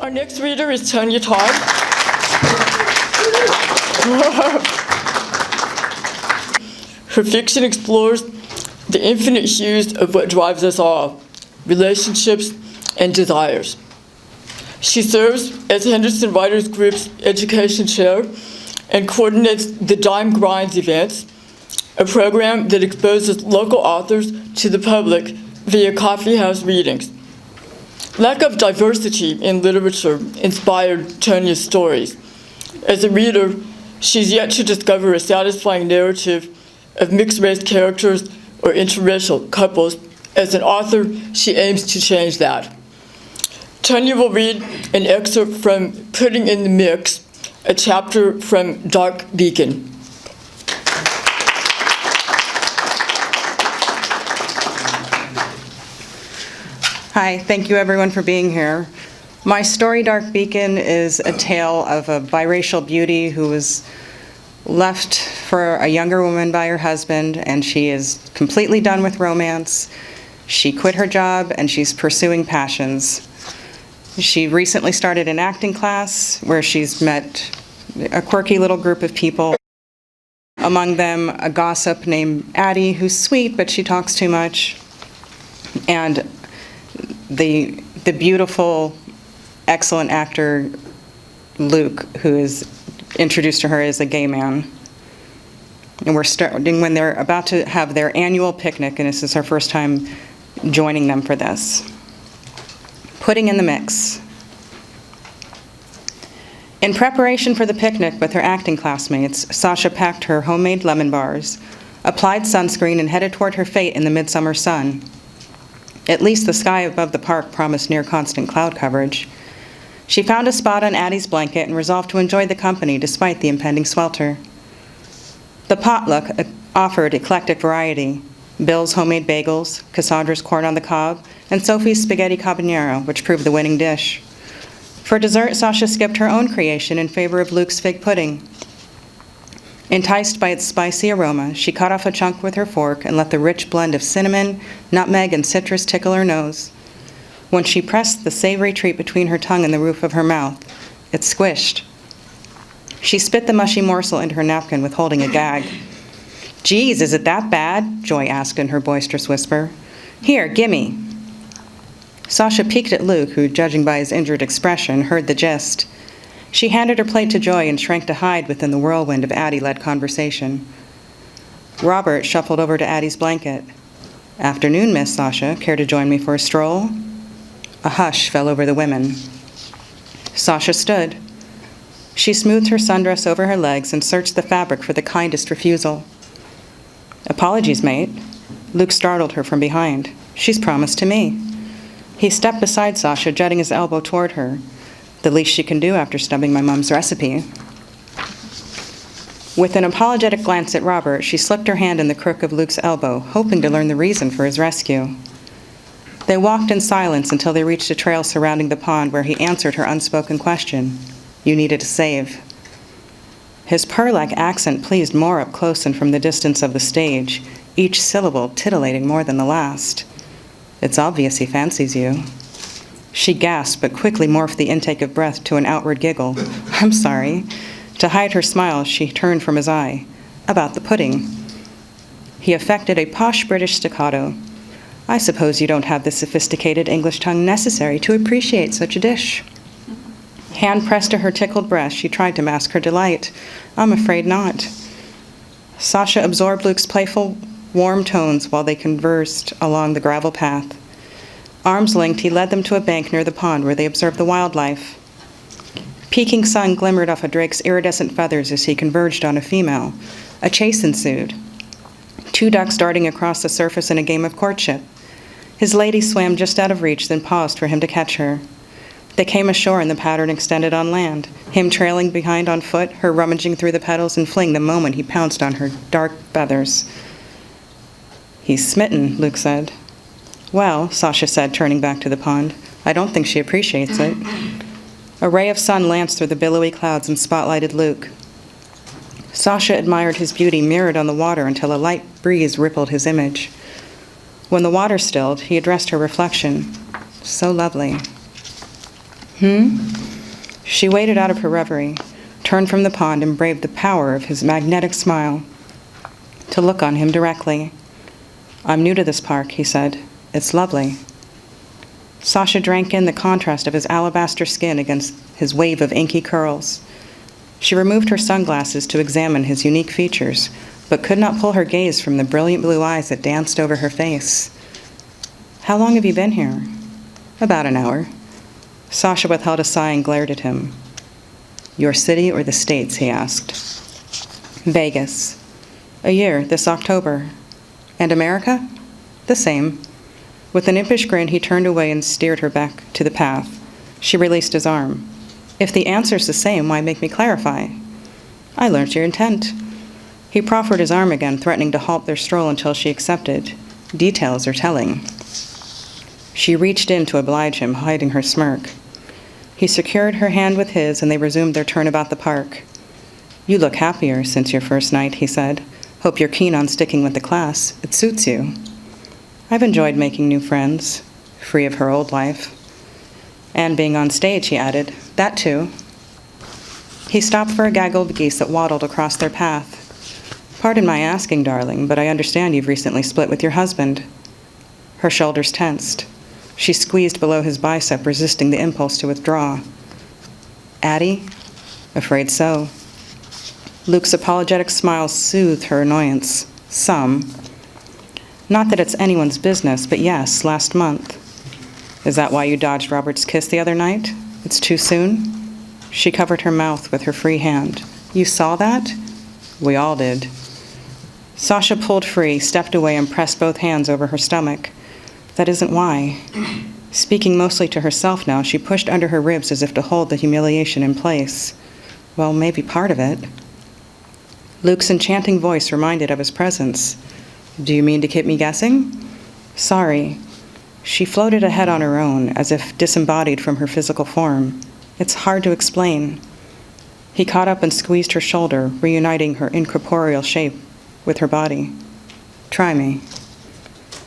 Our next reader is Tonya Todd. Her fiction explores the infinite hues of what drives us all, relationships and desires. She serves as Henderson Writers Group's education chair and coordinates the Dime Grinds events, a program that exposes local authors to the public via coffeehouse readings. Lack of diversity in literature inspired Tonya's stories. As a reader, she's yet to discover a satisfying narrative of mixed-race characters or interracial couples. As an author, she aims to change that. Tonya will read an excerpt from Putting in the Mix, a chapter from Dark Beacon. Hi, thank you everyone for being here. My story, Dark Beacon, is a tale of a biracial beauty who was left for a younger woman by her husband, and she is completely done with romance. She quit her job and she's pursuing passions. She recently started an acting class where she's met a quirky little group of people. Among them, a gossip named Addie, who's sweet, but she talks too much. And the beautiful, excellent actor, Luke, who is introduced to her as a gay man. And we're starting when they're about to have their annual picnic, and this is her first time joining them for this. Putting in the Mix. In preparation for the picnic with her acting classmates, Sasha packed her homemade lemon bars, applied sunscreen, and headed toward her fate in the midsummer sun. At least the sky above the park promised near constant cloud coverage. She found a spot on Addie's blanket and resolved to enjoy the company despite the impending swelter. The potluck offered eclectic variety: Bill's homemade bagels, Cassandra's corn on the cob, and Sophie's spaghetti carbonara, which proved the winning dish. For dessert, Sasha skipped her own creation in favor of Luke's fig pudding. Enticed by its spicy aroma, she cut off a chunk with her fork and let the rich blend of cinnamon, nutmeg, and citrus tickle her nose. When she pressed the savory treat between her tongue and the roof of her mouth, it squished. She spit the mushy morsel into her napkin, withholding a gag. "Geez, is it that bad?" Joy asked in her boisterous whisper. "Here, gimme." Sasha peeked at Luke, who, judging by his injured expression, heard the gist. She handed her plate to Joy and shrank to hide within the whirlwind of Addie-led conversation. Robert shuffled over to Addie's blanket. "Afternoon, Miss Sasha. Care to join me for a stroll?" A hush fell over the women. Sasha stood. She smoothed her sundress over her legs and searched the fabric for the kindest refusal. "Apologies, mate." Luke startled her from behind. "She's promised to me." He stepped beside Sasha, jutting his elbow toward her. "The least she can do after snubbing my mom's recipe." With an apologetic glance at Robert, she slipped her hand in the crook of Luke's elbow, hoping to learn the reason for his rescue. They walked in silence until they reached a trail surrounding the pond where he answered her unspoken question. "You needed a save." His purr-like accent pleased more up close and from the distance of the stage, each syllable titillating more than the last. "It's obvious he fancies you." She gasped, but quickly morphed the intake of breath to an outward giggle. "I'm sorry." To hide her smile, she turned from his eye. "About the pudding." He affected a posh British staccato. "I suppose you don't have the sophisticated English tongue necessary to appreciate such a dish." Hand pressed to her tickled breast, she tried to mask her delight. "I'm afraid not." Sasha absorbed Luke's playful, warm tones while they conversed along the gravel path. Arms linked, he led them to a bank near the pond where they observed the wildlife. Peeking sun glimmered off a drake's iridescent feathers as he converged on a female. A chase ensued. 2 ducks darting across the surface in a game of courtship. His lady swam just out of reach, then paused for him to catch her. They came ashore and the pattern extended on land, him trailing behind on foot, her rummaging through the petals and fleeing the moment he pounced on her dark feathers. "He's smitten," Luke said. "Well," Sasha said, turning back to the pond, "I don't think she appreciates it." A ray of sun lanced through the billowy clouds and spotlighted Luke. Sasha admired his beauty mirrored on the water until a light breeze rippled his image. When the water stilled, he addressed her reflection. "So lovely." She waded out of her reverie, turned from the pond, and braved the power of his magnetic smile to look on him directly. "I'm new to this park," he said. "It's lovely." Sasha drank in the contrast of his alabaster skin against his wave of inky curls. She removed her sunglasses to examine his unique features, but could not pull her gaze from the brilliant blue eyes that danced over her face. "How long have you been here?" "About an hour." Sasha withheld a sigh and glared at him. "Your city or the States?" he asked. "Vegas. A year, this October." "And America?" "The same." With an impish grin, he turned away and steered her back to the path. She released his arm. "If the answer's the same, why make me clarify?" "I learned your intent." He proffered his arm again, threatening to halt their stroll until she accepted. Details are telling. She reached in to oblige him, hiding her smirk. He secured her hand with his, and they resumed their turn about the park. "You look happier since your first night," he said. "Hope you're keen on sticking with the class. It suits you." "I've enjoyed making new friends, free of her old life." "And being on stage," he added. "That too." He stopped for a gaggle of geese that waddled across their path. "Pardon my asking, darling, but I understand you've recently split with your husband." Her shoulders tensed. She squeezed below his bicep, resisting the impulse to withdraw. "Addie?" "Afraid so." Luke's apologetic smile soothed her annoyance. Some. "Not that it's anyone's business, but yes, last month." "Is that why you dodged Robert's kiss the other night? It's too soon?" She covered her mouth with her free hand. "You saw that?" "We all did." Sasha pulled free, stepped away, and pressed both hands over her stomach. "That isn't why." Speaking mostly to herself now, she pushed under her ribs as if to hold the humiliation in place. "Well, maybe part of it." Luke's enchanting voice reminded of his presence. "Do you mean to keep me guessing?" "Sorry." She floated ahead on her own, as if disembodied from her physical form. "It's hard to explain." He caught up and squeezed her shoulder, reuniting her incorporeal shape with her body. "Try me."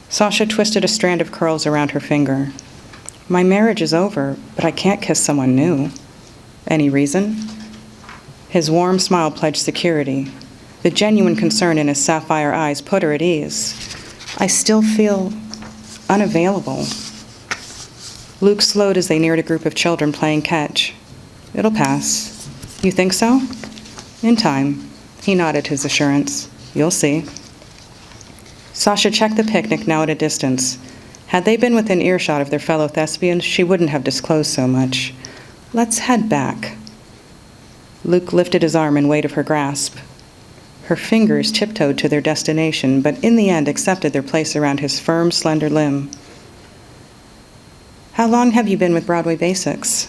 Sasha twisted a strand of curls around her finger. "My marriage is over, but I can't kiss someone new." "Any reason?" His warm smile pledged security. The genuine concern in his sapphire eyes put her at ease. "I still feel unavailable." Luke slowed as they neared a group of children playing catch. "It'll pass." "You think so?" "In time." He nodded his assurance. "You'll see." Sasha checked the picnic, now at a distance. Had they been within earshot of their fellow thespians, she wouldn't have disclosed so much. "Let's head back." Luke lifted his arm in weight of her grasp. Her fingers tiptoed to their destination, but in the end accepted their place around his firm, slender limb. "How long have you been with Broadway Basics?"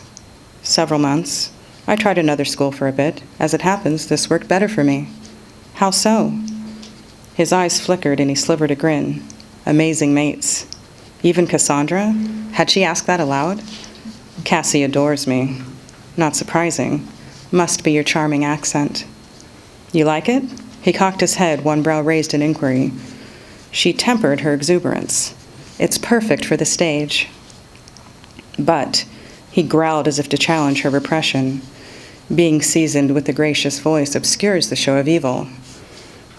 "Several months. I tried another school for a bit. As it happens, this worked better for me." "How so?" His eyes flickered and he slivered a grin. "Amazing mates." "Even Cassandra?" Had she asked that aloud? "Cassie adores me." "Not surprising. Must be your charming accent." "You like it?" He cocked his head, one brow raised in inquiry. She tempered her exuberance. "It's perfect for the stage." "But," he growled as if to challenge her repression, "being seasoned with the gracious voice obscures the show of evil."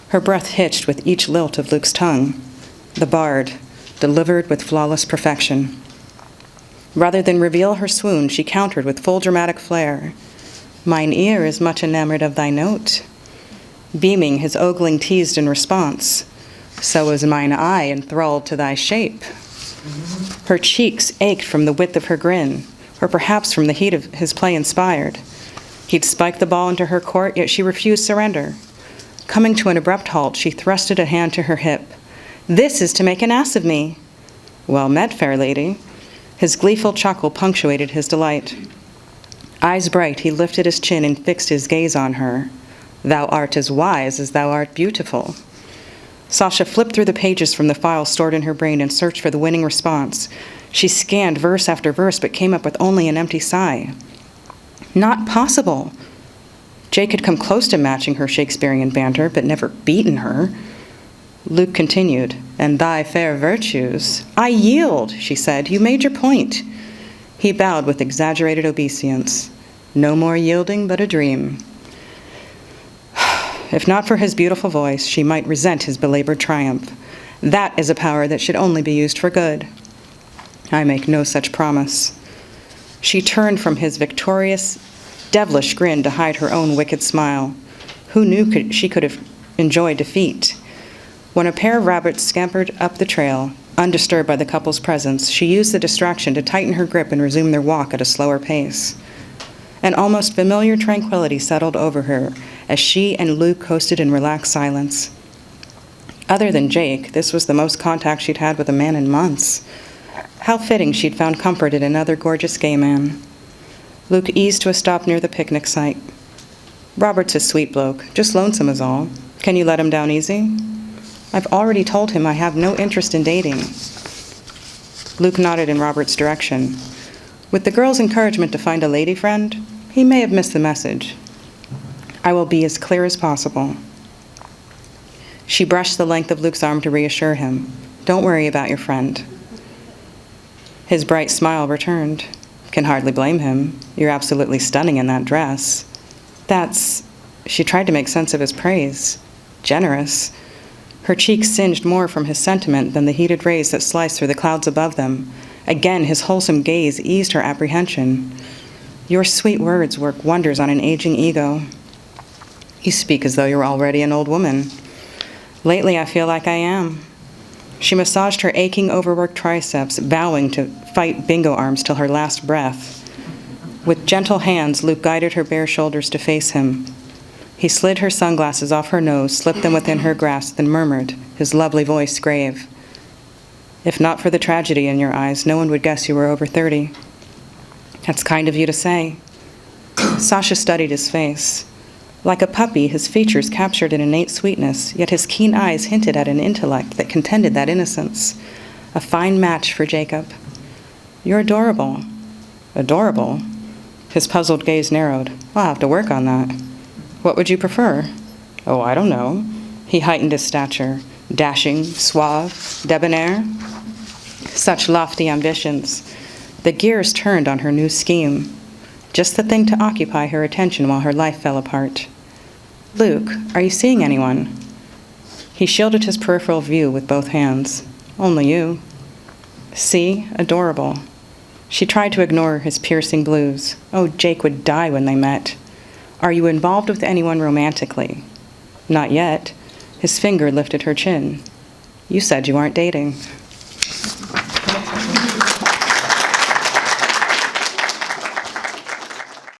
Her breath hitched with each lilt of Luke's tongue. The bard, delivered with flawless perfection. Rather than reveal her swoon, she countered with full dramatic flair. "Mine ear is much enamored of thy note." Beaming, his ogling teased in response. "So is mine eye enthralled to thy shape." Her cheeks ached from the width of her grin, or perhaps from the heat of his play inspired. He'd spiked the ball into her court, yet she refused surrender. Coming to an abrupt halt, she thrusted a hand to her hip. "This is to make an ass of me." "Well met, fair lady." His gleeful chuckle punctuated his delight. Eyes bright, he lifted his chin and fixed his gaze on her. "Thou art as wise as thou art beautiful." Sasha flipped through the pages from the file stored in her brain and searched for the winning response. She scanned verse after verse, but came up with only an empty sigh. Not possible. Jake had come close to matching her Shakespearean banter, but never beaten her. Luke continued, "And thy fair virtues." "I yield," she said. "You made your point." He bowed with exaggerated obeisance. No more yielding, but a dream. If not for his beautiful voice, she might resent his belabored triumph. That is a power that should only be used for good. I make no such promise. She turned from his victorious, devilish grin to hide her own wicked smile. Who knew she could have enjoyed defeat? When a pair of rabbits scampered up the trail, undisturbed by the couple's presence, she used the distraction to tighten her grip and resume their walk at a slower pace. An almost familiar tranquility settled over her as she and Luke coasted in relaxed silence. Other than Jake, this was the most contact she'd had with a man in months. How fitting she'd found comfort in another gorgeous gay man. Luke eased to a stop near the picnic site. Robert's a sweet bloke, just lonesome is all. Can you let him down easy? I've already told him I have no interest in dating. Luke nodded in Robert's direction. With the girl's encouragement to find a lady friend, he may have missed the message. I will be as clear as possible. She brushed the length of Luke's arm to reassure him. Don't worry about your friend. His bright smile returned. Can hardly blame him. You're absolutely stunning in that dress. She tried to make sense of his praise. Generous. Her cheeks singed more from his sentiment than the heated rays that sliced through the clouds above them. Again, his wholesome gaze eased her apprehension. Your sweet words work wonders on an aging ego. You speak as though you were already an old woman. Lately, I feel like I am. She massaged her aching, overworked triceps, vowing to fight bingo arms till her last breath. With gentle hands, Luke guided her bare shoulders to face him. He slid her sunglasses off her nose, slipped them within her grasp, then murmured, his lovely voice grave. If not for the tragedy in your eyes, no one would guess you were over 30. That's kind of you to say. Sasha studied his face. Like a puppy, his features captured an innate sweetness, yet his keen eyes hinted at an intellect that contended that innocence. A fine match for Jacob. You're adorable. Adorable? His puzzled gaze narrowed. I'll have to work on that. What would you prefer? Oh, I don't know. He heightened his stature. Dashing, suave, debonair. Such lofty ambitions. The gears turned on her new scheme. Just the thing to occupy her attention while her life fell apart. Luke, are you seeing anyone? He shielded his peripheral view with both hands. Only you. See? Adorable. She tried to ignore his piercing blues. Oh, Jake would die when they met. Are you involved with anyone romantically? Not yet. His finger lifted her chin. You said you aren't dating.